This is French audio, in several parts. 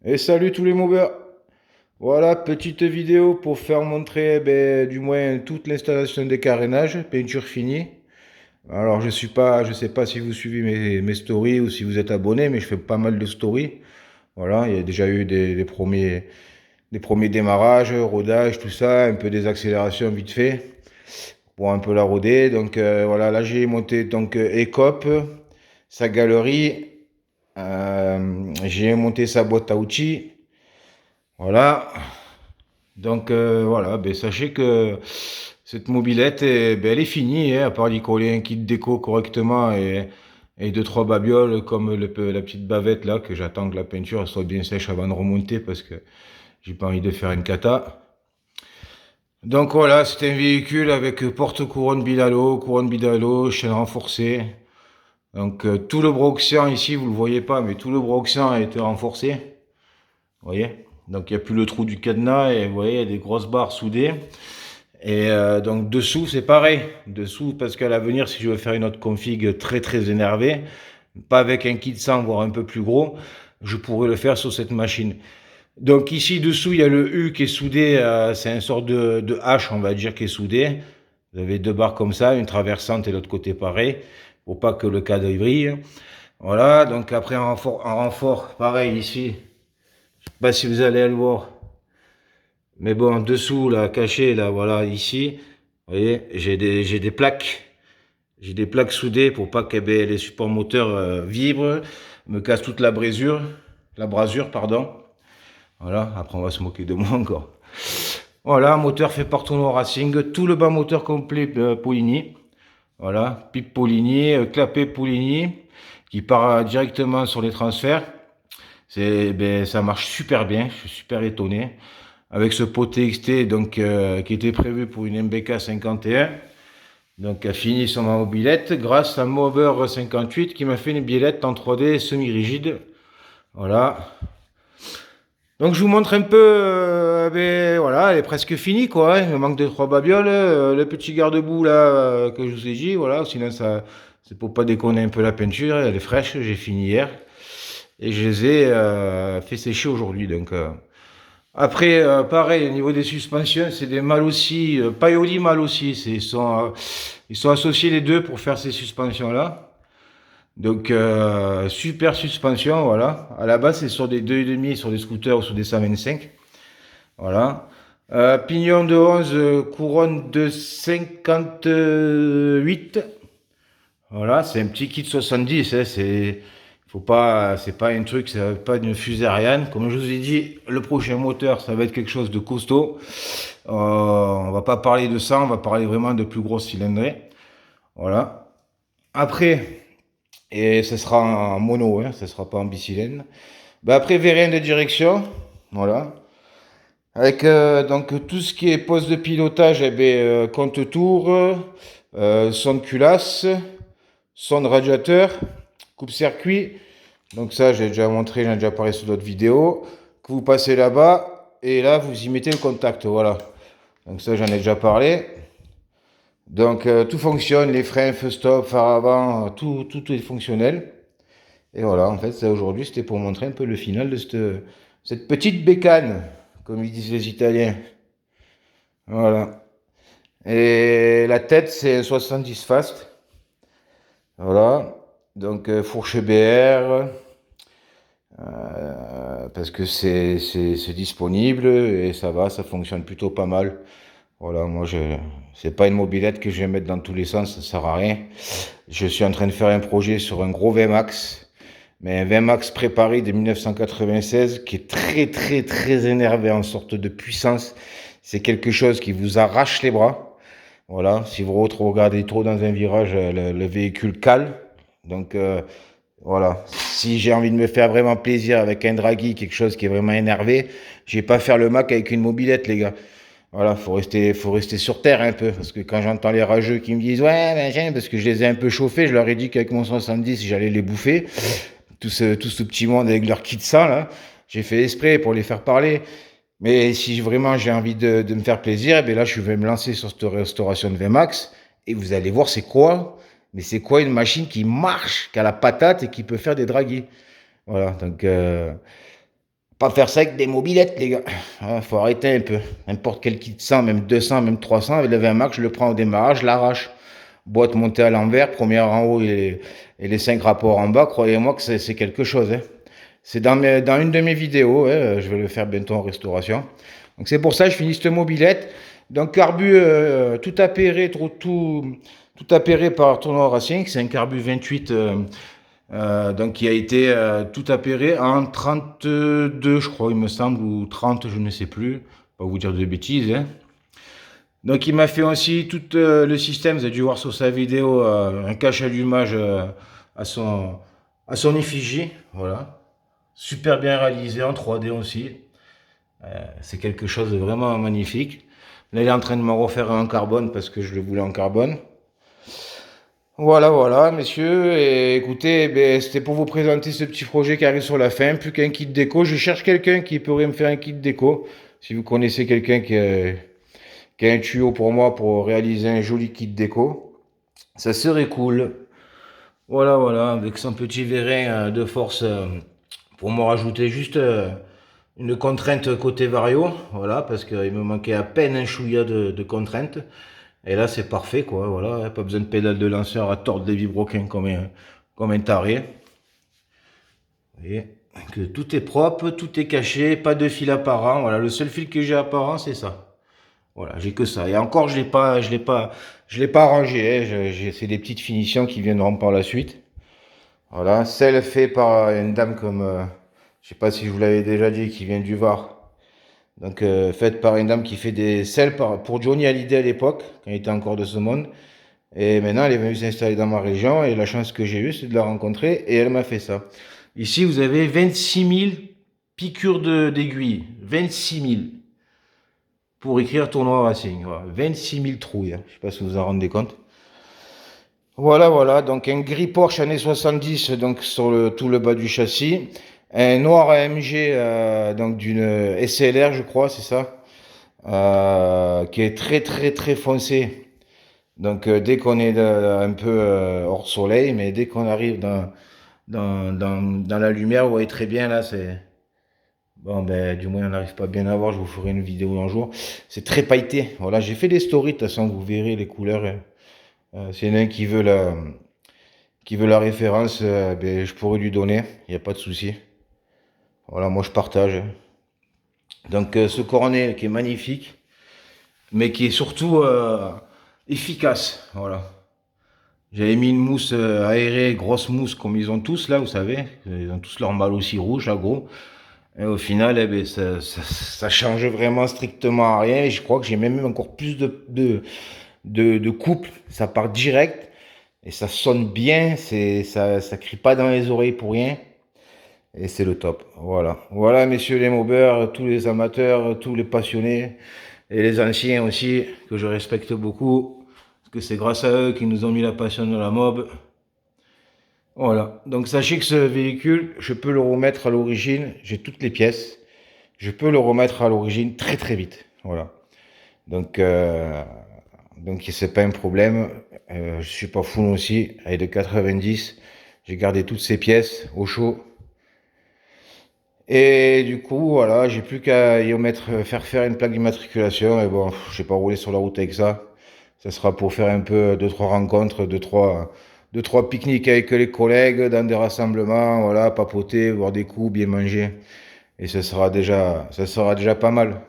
Et salut tous les mobbers. Voilà, petite vidéo pour faire montrer du moins toute l'installation des carénages, peinture finie. Alors je sais pas si vous suivez mes stories ou si vous êtes abonné, mais je fais pas mal de stories. Voilà, il y a déjà eu des premiers démarrages, rodages, tout ça, un peu des accélérations vite fait pour un peu la roder. Donc voilà, là j'ai monté donc Ecop, sa galerie, j'ai monté sa boîte à outils. Voilà. Donc voilà, sachez que cette mobilette, elle est finie, hein, à part d'y coller un kit déco correctement et deux, trois babioles comme la petite bavette là, que j'attends que la peinture soit bien sèche avant de remonter parce que j'ai pas envie de faire une cata. Donc voilà, c'est un véhicule avec couronne bidalo, chaîne renforcée. Donc tout le broxian ici, vous le voyez pas, mais tout le broxian a été renforcé. Vous voyez? Donc il n'y a plus le trou du cadenas et vous voyez, il y a des grosses barres soudées. Et donc dessous, c'est pareil. Dessous, parce qu'à l'avenir, si je veux faire une autre config très très énervée, pas avec un kit 100, voire un peu plus gros, je pourrais le faire sur cette machine. Donc ici, dessous, il y a le U qui est soudé, c'est un sort de hache, on va dire, qui est soudé. Vous avez deux barres comme ça, une traversante et l'autre côté pareil, pour pas que le cadre brille. Voilà, donc après un renfort pareil ici. Je sais pas si vous allez le voir. Mais bon, en dessous, là, caché, là, voilà, ici, vous voyez, j'ai des plaques. J'ai des plaques soudées pour pas que les supports moteurs vibrent, me cassent toute la brasure, pardon. Voilà, après on va se moquer de moi encore. Voilà, moteur fait par Tourneau Racing, tout le bas moteur complet Poligny. Voilà, pipe Poligny, clapet Poligny, qui part directement sur les transferts. Ça marche super bien, je suis super étonné avec ce pot TXT donc, qui était prévu pour une MBK 51. Donc a fini sur ma mobilette grâce à Mover 58 qui m'a fait une biellette en 3D semi-rigide. Voilà. Donc je vous montre un peu, voilà, elle est presque finie quoi, hein. Il me manque deux trois babioles, le petit garde-boue là que je vous ai dit, voilà, sinon ça, c'est pour pas déconner un peu la peinture, elle est fraîche, j'ai fini hier et je les ai fait sécher aujourd'hui donc. Après, pareil, au niveau des suspensions, c'est des Malossi, Paoli Malossi. Ils sont associés les deux pour faire ces suspensions-là. Donc, super suspension, voilà. À la base, c'est sur des 2,5, sur des scooters ou sur des 125. Voilà. Pignon de 11, couronne de 58. Voilà, c'est un petit kit 70, hein, faut pas, c'est pas un truc, c'est pas une fusée Ariane. Comme je vous ai dit, le prochain moteur, ça va être quelque chose de costaud. On va pas parler de ça, on va parler vraiment de plus gros cylindrée. Voilà. Après, et ce sera en mono, hein, ce sera pas en bicylindre. Ben après, vérin de direction, voilà. Avec donc tout ce qui est poste de pilotage, compte-tour, son de culasse, son de radiateur, coupe-circuit. Donc ça, j'ai déjà montré, j'en ai déjà parlé sur d'autres vidéos. Que vous passez là-bas et là, vous y mettez le contact. Voilà. Donc ça, j'en ai déjà parlé. Donc tout fonctionne, les freins, feu stop, phare avant, tout est fonctionnel. Et voilà, en fait, ça aujourd'hui, c'était pour montrer un peu le final de cette petite bécane, comme ils disent les Italiens. Voilà. Et la tête, c'est un 70 fast. Voilà. Donc fourche BR, parce que c'est disponible et ça va, ça fonctionne plutôt pas mal. Voilà, c'est pas une mobilette que je vais mettre dans tous les sens, ça sert à rien. Je suis en train de faire un projet sur un gros VMAX, mais un VMAX préparé de 1996 qui est très très très énervé en sorte de puissance. C'est quelque chose qui vous arrache les bras. Voilà, si vous regardez trop dans un virage, le véhicule cale. Donc voilà, si j'ai envie de me faire vraiment plaisir avec un draghi, quelque chose qui est vraiment énervé, je vais pas faire le Mac avec une mobilette, les gars. Voilà, faut rester sur terre un peu, parce que quand j'entends les rageux qui me disent ouais, parce que je les ai un peu chauffés, je leur ai dit qu'avec mon 70, j'allais les bouffer, tout ce petit monde avec leur kit sang là, j'ai fait exprès pour les faire parler. Mais si vraiment j'ai envie de me faire plaisir, là je vais me lancer sur cette restauration de VMAX et vous allez voir c'est quoi. Mais c'est quoi une machine qui marche, qui a la patate et qui peut faire des draguis. Voilà, donc Pas faire ça avec des mobilettes, les gars. Faut arrêter un peu. N'importe quel kit 100, même 200, même 300, avec le 20 max, je le prends au démarrage, je l'arrache. Boîte montée à l'envers, première en haut et les 5 rapports en bas. Croyez-moi que c'est quelque chose. Hein. C'est dans une de mes vidéos. Hein. Je vais le faire bientôt en restauration. Donc c'est pour ça que je finis cette mobilette. Donc carbu tout appairé, tout appairé par Tournoi Racing. C'est un carbu 28 donc qui a été tout appairé en 32, je crois, il me semble, ou 30, je ne sais plus. Pas vous dire de bêtises. Hein. Donc il m'a fait aussi tout le système, vous avez dû voir sur sa vidéo, un cache allumage à à son effigie. Voilà. Super bien réalisé en 3D aussi. C'est quelque chose de vraiment magnifique. Là il est en train de me refaire un en carbone parce que je le voulais en carbone. Voilà, voilà, messieurs. Et écoutez, ben, c'était pour vous présenter ce petit projet qui arrive sur la fin. Plus qu'un kit déco. Je cherche quelqu'un qui pourrait me faire un kit déco. Si vous connaissez quelqu'un qui a un tuyau pour moi pour réaliser un joli kit déco, ça serait cool. Voilà, voilà, avec son petit vérin de force pour me rajouter juste une contrainte côté vario. Voilà, parce qu'il me manquait à peine un chouïa de contraintes. Et là, c'est parfait, quoi. Voilà, pas besoin de pédale de lanceur à tordre des vibroquins comme un taré. Vous voyez que tout est propre, tout est caché, pas de fil apparent. Voilà, le seul fil que j'ai apparent, c'est ça. Voilà, j'ai que ça. Et encore, je l'ai pas arrangé. Hein. C'est des petites finitions qui viendront par la suite. Voilà, celle faite par une dame comme, je sais pas si je vous l'avais déjà dit, qui vient du Var. Donc, faite par une dame qui fait des selles pour Johnny Hallyday à l'époque, quand il était encore de ce monde. Et maintenant, elle est venue s'installer dans ma région. Et la chance que j'ai eue, c'est de la rencontrer. Et elle m'a fait ça. Ici, vous avez 26 000 piqûres d'aiguilles. 26 000 pour écrire tournoi Racing. Voilà. 26 000 trouilles. Hein. Je sais pas si vous vous en rendez compte. Voilà, voilà. Donc, un gris Porsche années 70, donc sur tout le bas du châssis. Un noir AMG, donc d'une SLR, je crois, c'est ça. Qui est très, très, très foncé. Donc, dès qu'on est un peu hors soleil, mais dès qu'on arrive dans la lumière, vous voyez très bien là, c'est. Bon, ben, du moins, on n'arrive pas bien à voir, je vous ferai une vidéo un jour. C'est très pailleté. Voilà, j'ai fait des stories, de toute façon, vous verrez les couleurs. S'il y en a un qui veut la référence, ben, je pourrais lui donner, il n'y a pas de souci. Voilà, moi je partage. Donc, ce cornet qui est magnifique, mais qui est surtout efficace. Voilà. J'avais mis une mousse aérée, grosse mousse comme ils ont tous là, vous savez. Ils ont tous leur mal aussi rouge, là, gros. Et au final, eh ben, ça change vraiment strictement à rien. Et je crois que j'ai même encore plus de couple. Ça part direct et ça sonne bien. Ça crie pas dans les oreilles pour rien. Et c'est le top. Voilà. Voilà, messieurs les mobeurs, tous les amateurs, tous les passionnés et les anciens aussi, que je respecte beaucoup. Parce que c'est grâce à eux qu'ils nous ont mis la passion de la mob. Voilà, donc sachez que ce véhicule, je peux le remettre à l'origine, j'ai toutes les pièces, je peux le remettre à l'origine très très vite, voilà. Donc, c'est pas un problème, je suis pas fou aussi, avec de 90, j'ai gardé toutes ces pièces au chaud. Et du coup, voilà, j'ai plus qu'à y mettre, faire une plaque d'immatriculation, et bon, je vais pas rouler sur la route avec ça. Ça sera pour faire un peu deux, trois rencontres, deux, trois pique-niques avec les collègues dans des rassemblements, voilà, papoter, boire des coups, bien manger. Et ça sera déjà pas mal.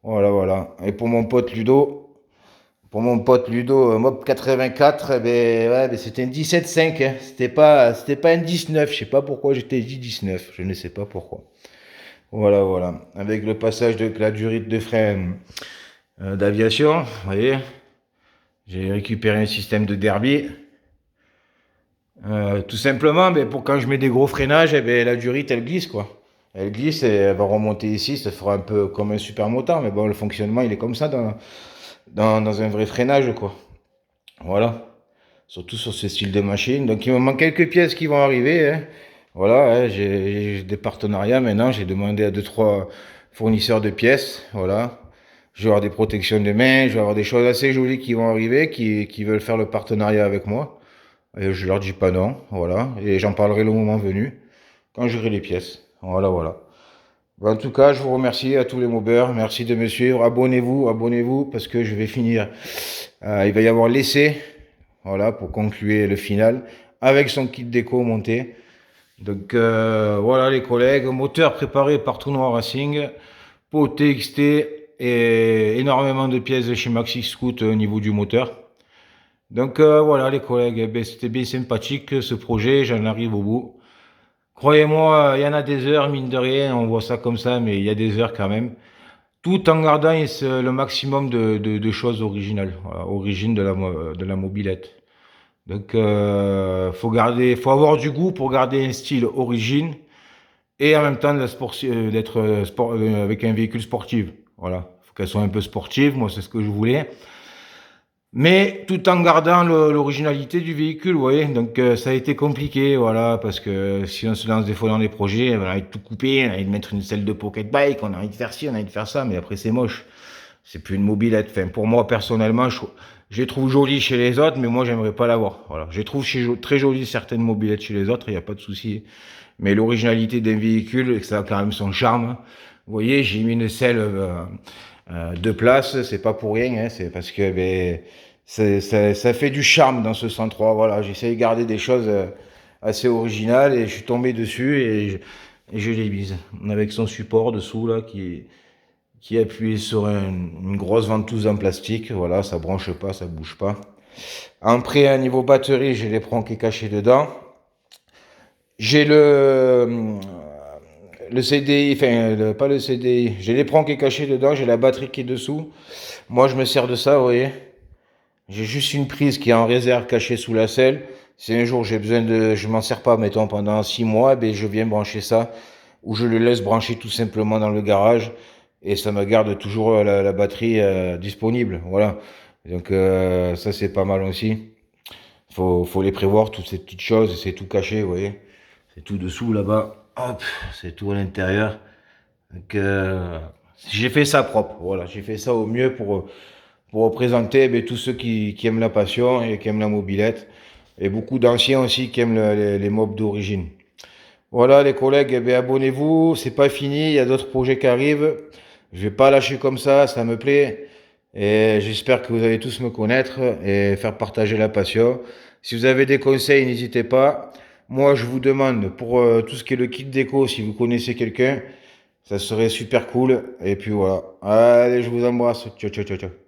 Voilà, voilà. Et pour mon pote Ludo, Mob 84, eh ben, ouais, ben, c'était un 17.5, hein. C'était pas un 19. Je sais pas pourquoi j'étais dit 19. Je ne sais pas pourquoi. Voilà, voilà. Avec le passage de la durite de frein d'aviation, vous voyez. J'ai récupéré un système de derby. Tout simplement, ben, pour quand je mets des gros freinages, eh ben, la durite elle glisse quoi. Elle glisse et elle va remonter ici, ça fera un peu comme un super motard, mais bon, le fonctionnement il est comme ça dans un vrai freinage quoi. Voilà. Surtout sur ce style de machine. Donc il me manque quelques pièces qui vont arriver. Hein. Voilà, hein, j'ai des partenariats maintenant, j'ai demandé à 2-3 fournisseurs de pièces. Voilà. Je vais avoir des protections de main, je vais avoir des choses assez jolies qui vont arriver, qui veulent faire le partenariat avec moi. Et je leur dis pas non, voilà. Et j'en parlerai le moment venu, quand j'aurai les pièces. Voilà, voilà. En tout cas, je vous remercie à tous les mobeurs. Merci de me suivre. Abonnez-vous, abonnez-vous, parce que je vais finir. Il va y avoir l'essai, voilà, pour conclure le final, avec son kit déco monté. Donc voilà les collègues, moteur préparé par Tournoi Racing, pot TXT et énormément de pièces de chez Maxi Scoot au niveau du moteur. Donc voilà les collègues, eh ben, c'était bien sympathique ce projet, j'en arrive au bout. Croyez-moi, il y en a des heures, mine de rien, on voit ça comme ça, mais il y a des heures quand même. Tout en gardant le maximum de choses originales, voilà, origine de la mobilette. Donc faut avoir du goût pour garder un style origine et en même temps d'être avec un véhicule sportif. Voilà, faut qu'elle soit un peu sportive, moi c'est ce que je voulais. Mais tout en gardant l'originalité du véhicule, vous voyez. Donc ça a été compliqué, voilà, parce que si on se lance des fois dans des projets, on a envie de tout couper, on a envie de mettre une selle de pocket bike, on a envie de faire ci, on a envie de faire ça, mais après c'est moche. C'est plus une mobilette. Enfin, pour moi personnellement, je les trouve jolies chez les autres, mais moi j'aimerais pas l'avoir. Voilà, je les trouve très jolies certaines mobilettes chez les autres, il n'y a pas de souci. Mais l'originalité d'un véhicule, ça a quand même son charme. Vous voyez, j'ai mis une selle de place, c'est pas pour rien, hein, c'est parce que ben, ça fait du charme dans ce 103. Voilà, j'essaie de garder des choses assez originales et je suis tombé dessus et je l'ai mise. Avec son support dessous là qui est appuyé sur une grosse ventouse en plastique. Voilà, ça branche pas, ça bouge pas. Après, à niveau batterie, j'ai l'éperon qui est caché dedans. J'ai le CDI, enfin, pas le CDI, j'ai l'éperon qui est caché dedans, j'ai la batterie qui est dessous. Moi, je me sers de ça, vous voyez. J'ai juste une prise qui est en réserve cachée sous la selle. Si un jour j'ai besoin je m'en sers pas, mettons, pendant 6 mois, ben, je viens brancher ça. Ou je le laisse brancher tout simplement dans le garage. Et ça me garde toujours la batterie disponible. Voilà. Donc ça, c'est pas mal aussi. Faut les prévoir, toutes ces petites choses. C'est tout caché, vous voyez. C'est tout dessous là-bas. Hop, c'est tout à l'intérieur. Donc j'ai fait ça propre. Voilà, j'ai fait ça au mieux pour représenter ben, tous ceux qui aiment la passion et qui aiment la mobilette. Et beaucoup d'anciens aussi qui aiment les mobs d'origine. Voilà les collègues, eh ben, abonnez-vous, c'est pas fini, il y a d'autres projets qui arrivent. Je vais pas lâcher comme ça me plaît. Et j'espère que vous allez tous me connaître et faire partager la passion. Si vous avez des conseils, n'hésitez pas. Moi, je vous demande pour tout ce qui est le kit déco, si vous connaissez quelqu'un, ça serait super cool. Et puis voilà. Allez, je vous embrasse. Ciao, ciao, ciao, ciao.